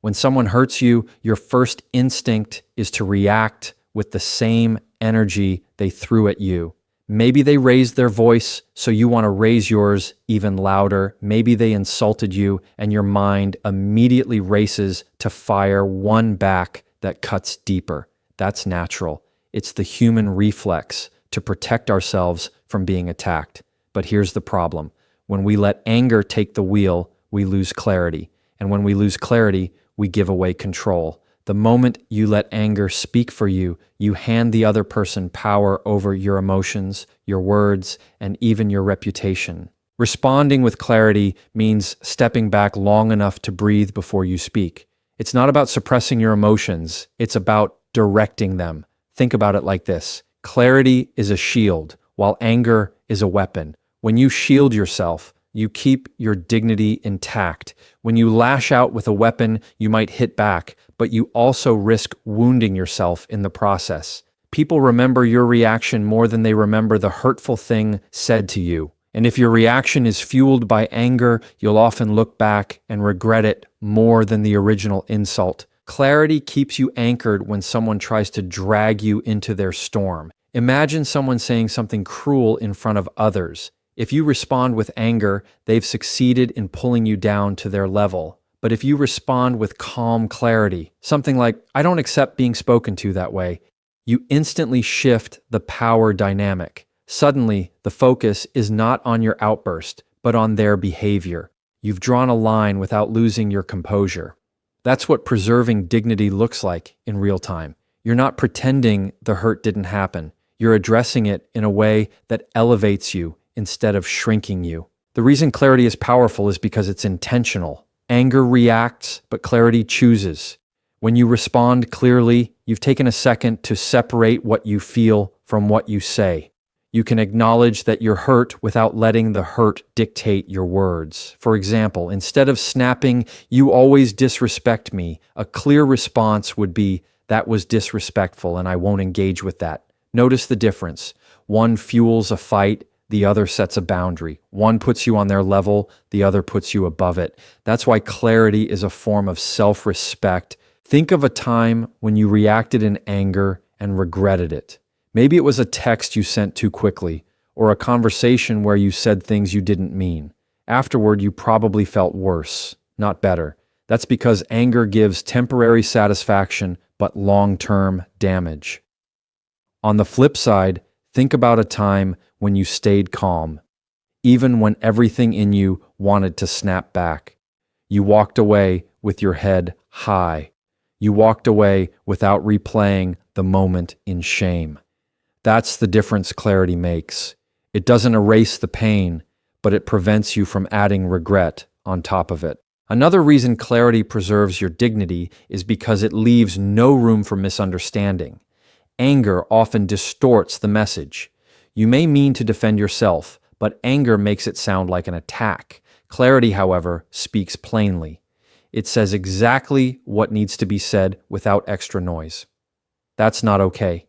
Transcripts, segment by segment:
When someone hurts you, your first instinct is to react with the same energy they threw at you. Maybe they raised their voice, so you want to raise yours even louder. Maybe they insulted you, and your mind immediately races to fire one back that cuts deeper. That's natural. It's the human reflex to protect ourselves from being attacked. But here's the problem. When we let anger take the wheel, we lose clarity. And when we lose clarity, we give away control. The moment you let anger speak for you, you hand the other person power over your emotions, your words, and even your reputation. Responding with clarity means stepping back long enough to breathe before you speak. It's not about suppressing your emotions, it's about directing them. Think about it like this. Clarity is a shield, while anger is a weapon. When you shield yourself, you keep your dignity intact. When you lash out with a weapon, you might hit back, but you also risk wounding yourself in the process. People remember your reaction more than they remember the hurtful thing said to you. And if your reaction is fueled by anger, you'll often look back and regret it more than the original insult. Clarity keeps you anchored when someone tries to drag you into their storm. Imagine someone saying something cruel in front of others. If you respond with anger, they've succeeded in pulling you down to their level. But if you respond with calm clarity, something like, "I don't accept being spoken to that way," you instantly shift the power dynamic. Suddenly, the focus is not on your outburst, but on their behavior. You've drawn a line without losing your composure. That's what preserving dignity looks like in real time. You're not pretending the hurt didn't happen. You're addressing it in a way that elevates you instead of shrinking you. The reason clarity is powerful is because it's intentional. Anger reacts, but clarity chooses. When you respond clearly, you've taken a second to separate what you feel from what you say. You can acknowledge that you're hurt without letting the hurt dictate your words. For example, instead of snapping, "You always disrespect me," a clear response would be, "That was disrespectful and I won't engage with that." Notice the difference. One fuels a fight, the other sets a boundary. One puts you on their level, the other puts you above it. That's why clarity is a form of self-respect. Think of a time when you reacted in anger and regretted it. Maybe it was a text you sent too quickly, or a conversation where you said things you didn't mean. Afterward, you probably felt worse, not better. That's because anger gives temporary satisfaction, but long-term damage. On the flip side, think about a time when you stayed calm, even when everything in you wanted to snap back. You walked away with your head high. You walked away without replaying the moment in shame. That's the difference clarity makes. It doesn't erase the pain, but it prevents you from adding regret on top of it. Another reason clarity preserves your dignity is because it leaves no room for misunderstanding. Anger often distorts the message. You may mean to defend yourself, but anger makes it sound like an attack. Clarity, however, speaks plainly. It says exactly what needs to be said without extra noise. That's not okay.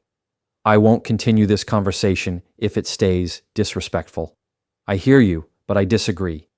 I won't continue this conversation if it stays disrespectful. I hear you, but I disagree.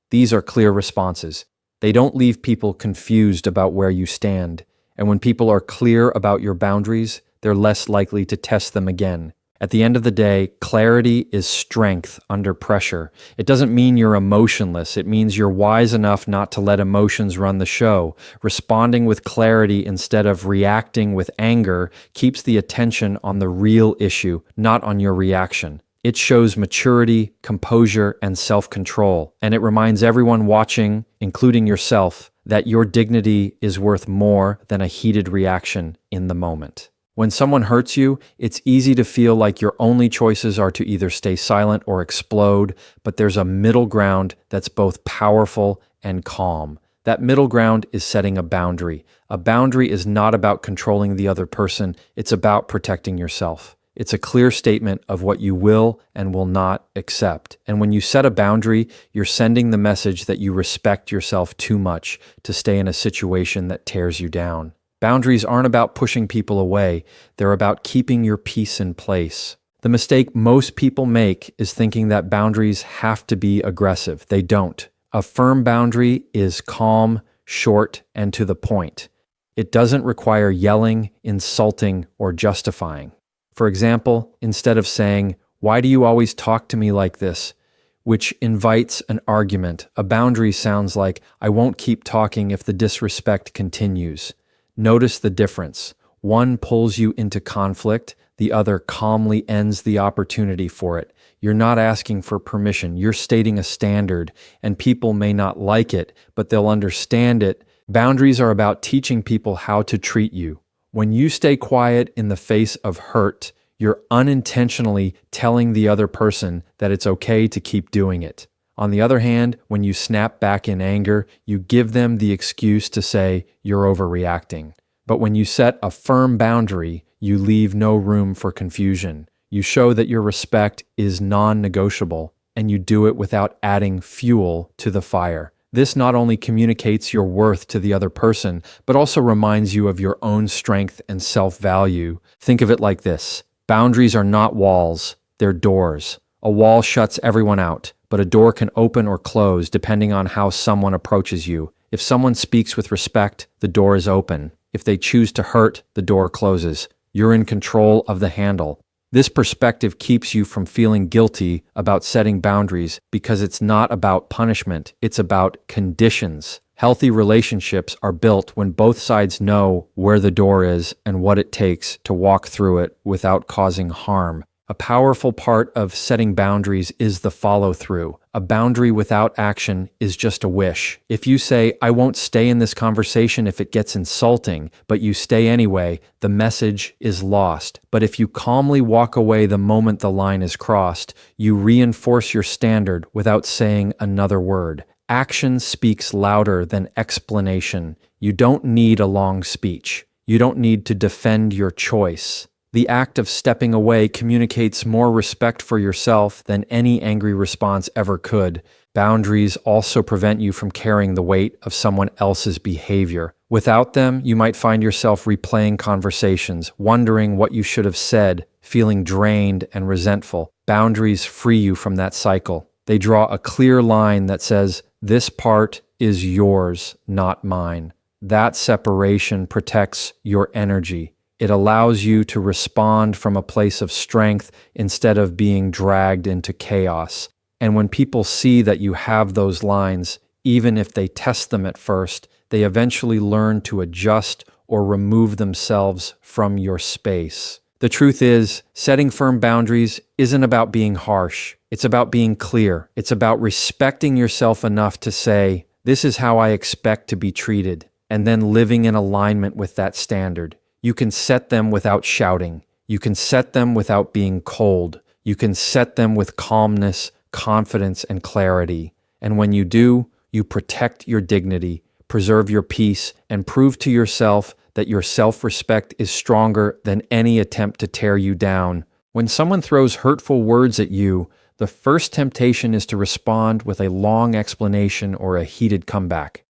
These are clear responses. They don't leave people confused about where you stand. And when people are clear about your boundaries, they're less likely to test them again. At the end of the day, clarity is strength under pressure. It doesn't mean you're emotionless. It means you're wise enough not to let emotions run the show. Responding with clarity instead of reacting with anger keeps the attention on the real issue, not on your reaction. It shows maturity, composure, and self-control. And it reminds everyone watching, including yourself, that your dignity is worth more than a heated reaction in the moment. When someone hurts you, it's easy to feel like your only choices are to either stay silent or explode, but there's a middle ground that's both powerful and calm. That middle ground is setting a boundary. A boundary is not about controlling the other person, it's about protecting yourself. It's a clear statement of what you will and will not accept. And when you set a boundary, you're sending the message that you respect yourself too much to stay in a situation that tears you down. Boundaries aren't about pushing people away, they're about keeping your peace in place. The mistake most people make is thinking that boundaries have to be aggressive. They don't. A firm boundary is calm, short, and to the point. It doesn't require yelling, insulting, or justifying. For example, instead of saying, "Why do you always talk to me like this?" which invites an argument, a boundary sounds like, "I won't keep talking if the disrespect continues." Notice the difference. One pulls you into conflict, the other calmly ends the opportunity for it. You're not asking for permission, you're stating a standard, and people may not like it, but they'll understand it. Boundaries are about teaching people how to treat you. When you stay quiet in the face of hurt, you're unintentionally telling the other person that it's okay to keep doing it. On the other hand, when you snap back in anger, you give them the excuse to say you're overreacting. But when you set a firm boundary, you leave no room for confusion. You show that your respect is non-negotiable, and you do it without adding fuel to the fire. This not only communicates your worth to the other person, but also reminds you of your own strength and self-value. Think of it like this. Boundaries are not walls, they're doors. A wall shuts everyone out, but a door can open or close depending on how someone approaches you. If someone speaks with respect, the door is open. If they choose to hurt, the door closes. You're in control of the handle. This perspective keeps you from feeling guilty about setting boundaries because it's not about punishment, it's about conditions. Healthy relationships are built when both sides know where the door is and what it takes to walk through it without causing harm. A powerful part of setting boundaries is the follow-through. A boundary without action is just a wish. If you say, "I won't stay in this conversation if it gets insulting," but you stay anyway, the message is lost. But if you calmly walk away the moment the line is crossed, you reinforce your standard without saying another word. Action speaks louder than explanation. You don't need a long speech. You don't need to defend your choice. The act of stepping away communicates more respect for yourself than any angry response ever could. Boundaries also prevent you from carrying the weight of someone else's behavior. Without them, you might find yourself replaying conversations, wondering what you should have said, feeling drained and resentful. Boundaries free you from that cycle. They draw a clear line that says, "This part is yours, not mine." That separation protects your energy. It allows you to respond from a place of strength instead of being dragged into chaos. And when people see that you have those lines, even if they test them at first, they eventually learn to adjust or remove themselves from your space. The truth is, setting firm boundaries isn't about being harsh. It's about being clear. It's about respecting yourself enough to say, "This is how I expect to be treated," and then living in alignment with that standard. You can set them without shouting. You can set them without being cold. You can set them with calmness, confidence, and clarity. And when you do, you protect your dignity, preserve your peace, and prove to yourself that your self-respect is stronger than any attempt to tear you down. When someone throws hurtful words at you, the first temptation is to respond with a long explanation or a heated comeback.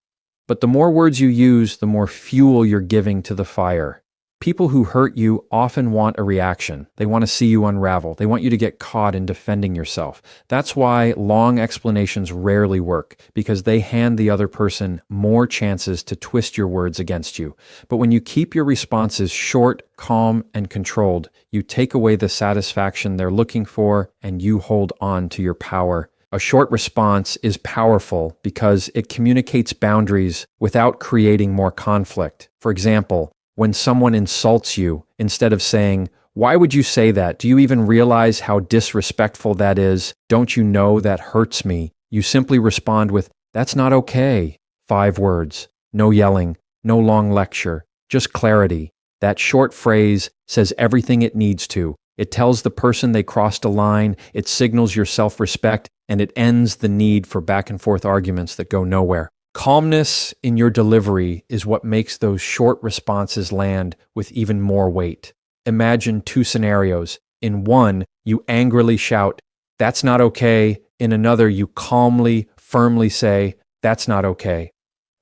But the more words you use, the more fuel you're giving to the fire. People who hurt you often want a reaction. They want to see you unravel. They want you to get caught in defending yourself. That's why long explanations rarely work, because they hand the other person more chances to twist your words against you. But when you keep your responses short, calm, and controlled, you take away the satisfaction they're looking for, and you hold on to your power. A short response is powerful because it communicates boundaries without creating more conflict. For example, when someone insults you, instead of saying, "Why would you say that? Do you even realize how disrespectful that is? Don't you know that hurts me?" You simply respond with, "That's not okay." 5 words. No yelling, no long lecture, just clarity. That short phrase says everything it needs to. It tells the person they crossed a line, it signals your self-respect, and it ends the need for back and forth arguments that go nowhere. Calmness in your delivery is what makes those short responses land with even more weight. Imagine 2 scenarios. In one, you angrily shout, "That's not okay." In another, you calmly, firmly say, "That's not okay."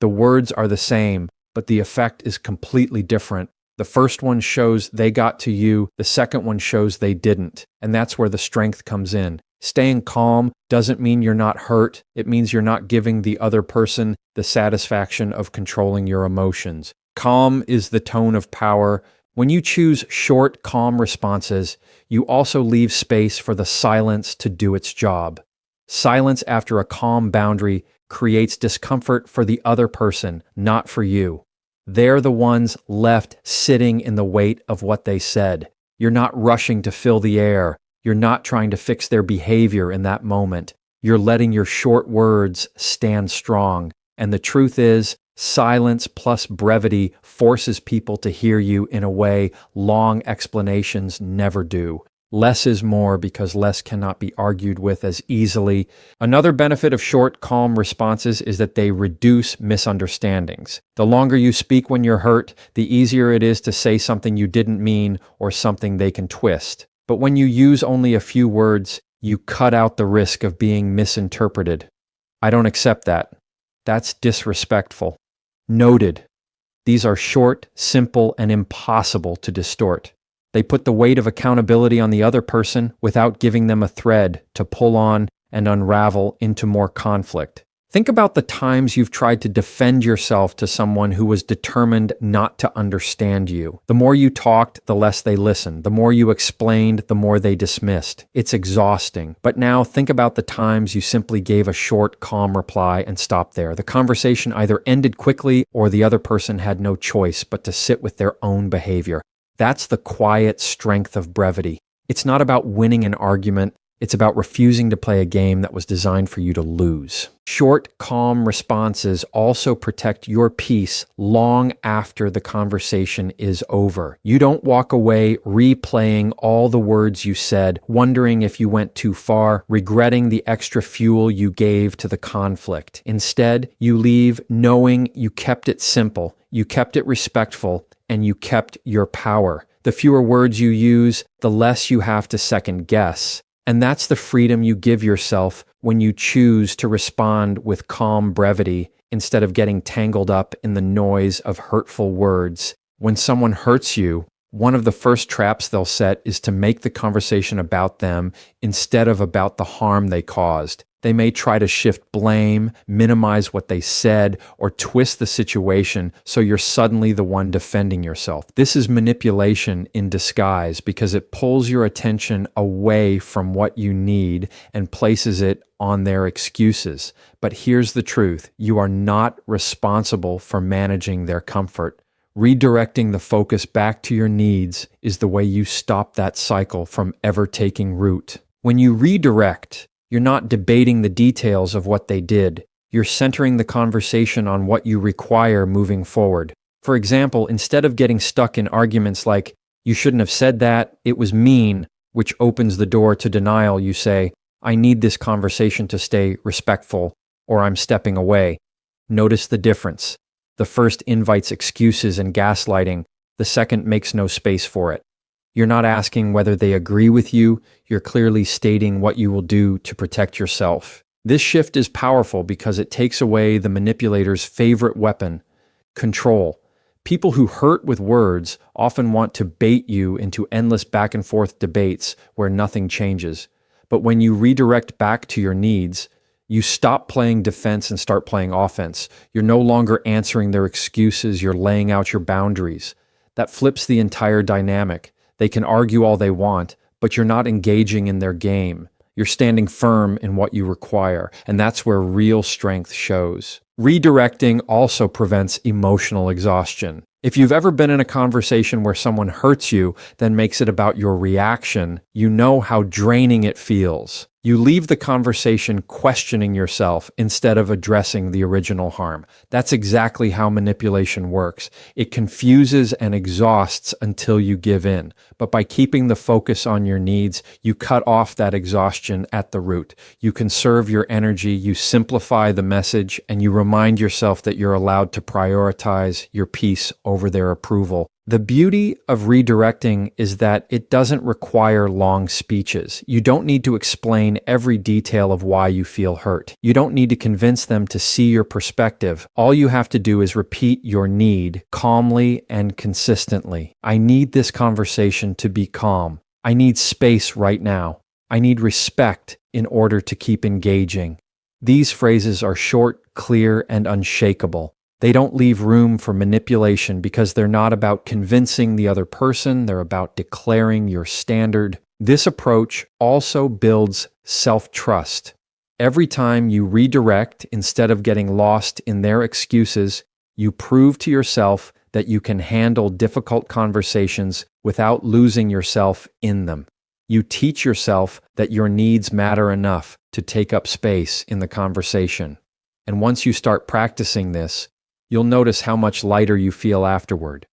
The words are the same, but the effect is completely different. The first one shows they got to you, the second one shows they didn't. And that's where the strength comes in. Staying calm doesn't mean you're not hurt. It means you're not giving the other person the satisfaction of controlling your emotions. Calm is the tone of power. When you choose short, calm responses, you also leave space for the silence to do its job. Silence after a calm boundary creates discomfort for the other person, not for you. They're the ones left sitting in the weight of what they said. You're not rushing to fill the air. You're not trying to fix their behavior in that moment. You're letting your short words stand strong. And the truth is, silence plus brevity forces people to hear you in a way long explanations never do. Less is more because less cannot be argued with as easily. Another benefit of short, calm responses is that they reduce misunderstandings. The longer you speak when you're hurt, the easier it is to say something you didn't mean or something they can twist. But when you use only a few words, you cut out the risk of being misinterpreted. I don't accept that. That's disrespectful. Noted. These are short, simple, and impossible to distort. They put the weight of accountability on the other person without giving them a thread to pull on and unravel into more conflict. Think about the times you've tried to defend yourself to someone who was determined not to understand you. The more you talked, the less they listened. The more you explained, the more they dismissed. It's exhausting. But now think about the times you simply gave a short, calm reply and stopped there. The conversation either ended quickly or the other person had no choice but to sit with their own behavior. That's the quiet strength of brevity. It's not about winning an argument. It's about refusing to play a game that was designed for you to lose. Short, calm responses also protect your peace long after the conversation is over. You don't walk away replaying all the words you said, wondering if you went too far, regretting the extra fuel you gave to the conflict. Instead, you leave knowing you kept it simple, you kept it respectful, and you kept your power. The fewer words you use, the less you have to second guess. And that's the freedom you give yourself when you choose to respond with calm brevity instead of getting tangled up in the noise of hurtful words. When someone hurts you, one of the first traps they'll set is to make the conversation about them instead of about the harm they caused. They may try to shift blame, minimize what they said, or twist the situation so you're suddenly the one defending yourself. This is manipulation in disguise because it pulls your attention away from what you need and places it on their excuses. But here's the truth: you are not responsible for managing their comfort. Redirecting the focus back to your needs is the way you stop that cycle from ever taking root. When you redirect, you're not debating the details of what they did. You're centering the conversation on what you require moving forward. For example, instead of getting stuck in arguments like, "You shouldn't have said that, it was mean," which opens the door to denial, you say, "I need this conversation to stay respectful," or "I'm stepping away." Notice the difference. The first invites excuses and gaslighting. The second makes no space for it. You're not asking whether they agree with you. You're clearly stating what you will do to protect yourself. This shift is powerful because it takes away the manipulator's favorite weapon, control. People who hurt with words often want to bait you into endless back and forth debates where nothing changes. But when you redirect back to your needs, you stop playing defense and start playing offense. You're no longer answering their excuses. You're laying out your boundaries. That flips the entire dynamic. They can argue all they want, but you're not engaging in their game. You're standing firm in what you require, and that's where real strength shows. Redirecting also prevents emotional exhaustion. If you've ever been in a conversation where someone hurts you, then makes it about your reaction, you know how draining it feels. You leave the conversation questioning yourself instead of addressing the original harm. That's exactly how manipulation works. It confuses and exhausts until you give in. But by keeping the focus on your needs, you cut off that exhaustion at the root. You conserve your energy, you simplify the message, and you remind yourself that you're allowed to prioritize your peace over their approval. The beauty of redirecting is that it doesn't require long speeches. You don't need to explain every detail of why you feel hurt. You don't need to convince them to see your perspective. All you have to do is repeat your need calmly and consistently. I need this conversation to be calm. I need space right now. I need respect in order to keep engaging. These phrases are short, clear, and unshakable. They don't leave room for manipulation because they're not about convincing the other person, they're about declaring your standard. This approach also builds self-trust. Every time you redirect instead of getting lost in their excuses, you prove to yourself that you can handle difficult conversations without losing yourself in them. You teach yourself that your needs matter enough to take up space in the conversation. And once you start practicing this, you'll notice how much lighter you feel afterward.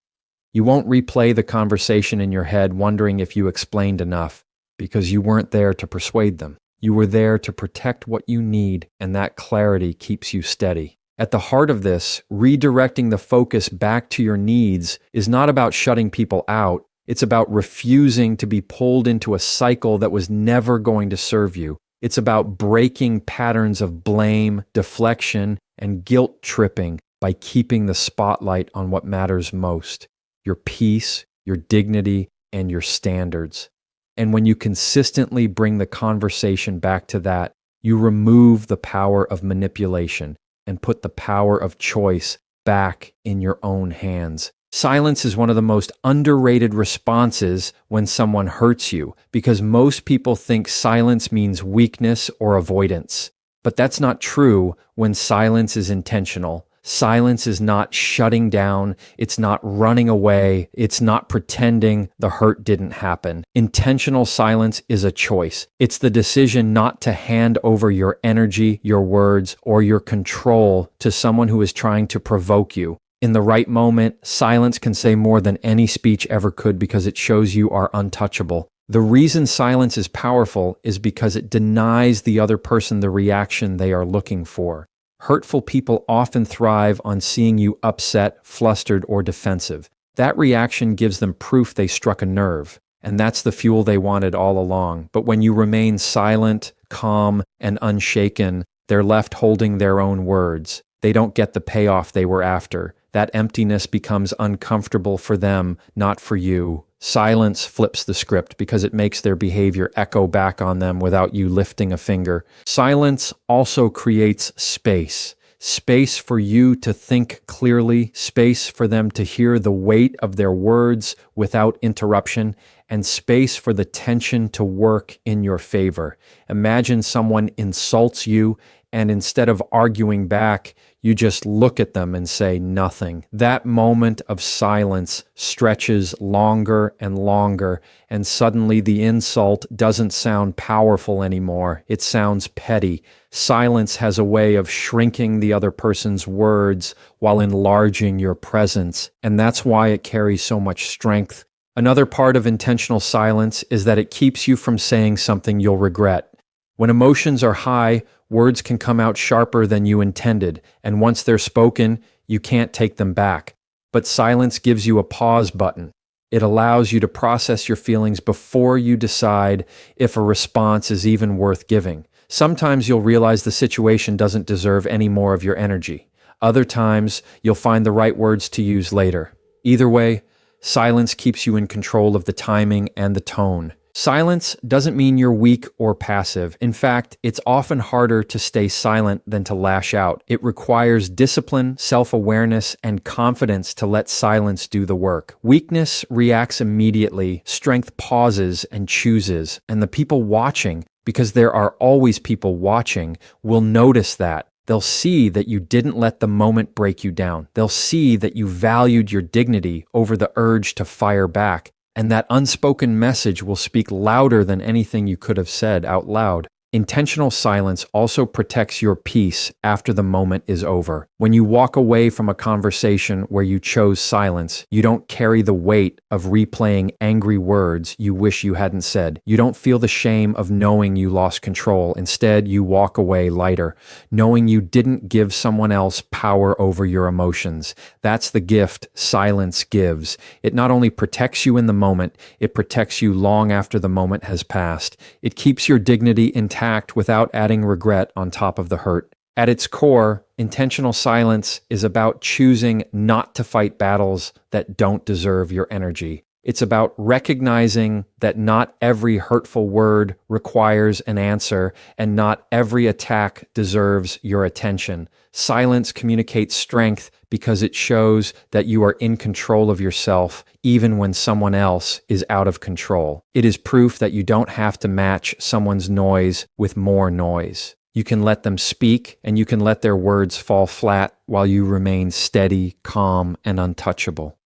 You won't replay the conversation in your head wondering if you explained enough, because you weren't there to persuade them. You were there to protect what you need, and that clarity keeps you steady. At the heart of this, redirecting the focus back to your needs is not about shutting people out. It's about refusing to be pulled into a cycle that was never going to serve you. It's about breaking patterns of blame, deflection, and guilt tripping by keeping the spotlight on what matters most: your peace, your dignity, and your standards. And when you consistently bring the conversation back to that, you remove the power of manipulation and put the power of choice back in your own hands. Silence is one of the most underrated responses when someone hurts you, because most people think silence means weakness or avoidance. But that's not true when silence is intentional. Silence is not shutting down, it's not running away, it's not pretending the hurt didn't happen. Intentional silence is a choice. It's the decision not to hand over your energy, your words, or your control to someone who is trying to provoke you. In the right moment, silence can say more than any speech ever could because it shows you are untouchable. The reason silence is powerful is because it denies the other person the reaction they are looking for. Hurtful people often thrive on seeing you upset, flustered, or defensive. That reaction gives them proof they struck a nerve, and that's the fuel they wanted all along. But when you remain silent, calm, and unshaken, they're left holding their own words. They don't get the payoff they were after. That emptiness becomes uncomfortable for them, not for you. Silence flips the script because it makes their behavior echo back on them without you lifting a finger. Silence also creates space. Space for you to think clearly, space for them to hear the weight of their words without interruption, and space for the tension to work in your favor. Imagine someone insults you, and instead of arguing back, you just look at them and say nothing. That moment of silence stretches longer and longer, and suddenly the insult doesn't sound powerful anymore. It sounds petty. Silence has a way of shrinking the other person's words while enlarging your presence, and that's why it carries so much strength. Another part of intentional silence is that it keeps you from saying something you'll regret. When emotions are high, words can come out sharper than you intended, and once they're spoken, you can't take them back. But silence gives you a pause button. It allows you to process your feelings before you decide if a response is even worth giving. Sometimes you'll realize the situation doesn't deserve any more of your energy. Other times, you'll find the right words to use later. Either way, silence keeps you in control of the timing and the tone. Silence doesn't mean you're weak or passive. In fact, it's often harder to stay silent than to lash out. It requires discipline, self-awareness, and confidence to let silence do the work. Weakness reacts immediately, strength pauses and chooses, and the people watching, because there are always people watching, will notice that. They'll see that you didn't let the moment break you down. They'll see that you valued your dignity over the urge to fire back. And that unspoken message will speak louder than anything you could have said out loud. Intentional silence also protects your peace after the moment is over. When you walk away from a conversation where you chose silence, you don't carry the weight of replaying angry words you wish you hadn't said. You don't feel the shame of knowing you lost control. Instead, you walk away lighter, knowing you didn't give someone else power over your emotions. That's the gift silence gives. It not only protects you in the moment, it protects you long after the moment has passed. It keeps your dignity intact without adding regret on top of the hurt. At its core, intentional silence is about choosing not to fight battles that don't deserve your energy. It's about recognizing that not every hurtful word requires an answer and not every attack deserves your attention. Silence communicates strength because it shows that you are in control of yourself even when someone else is out of control. It is proof that you don't have to match someone's noise with more noise. You can let them speak and you can let their words fall flat while you remain steady, calm, and untouchable.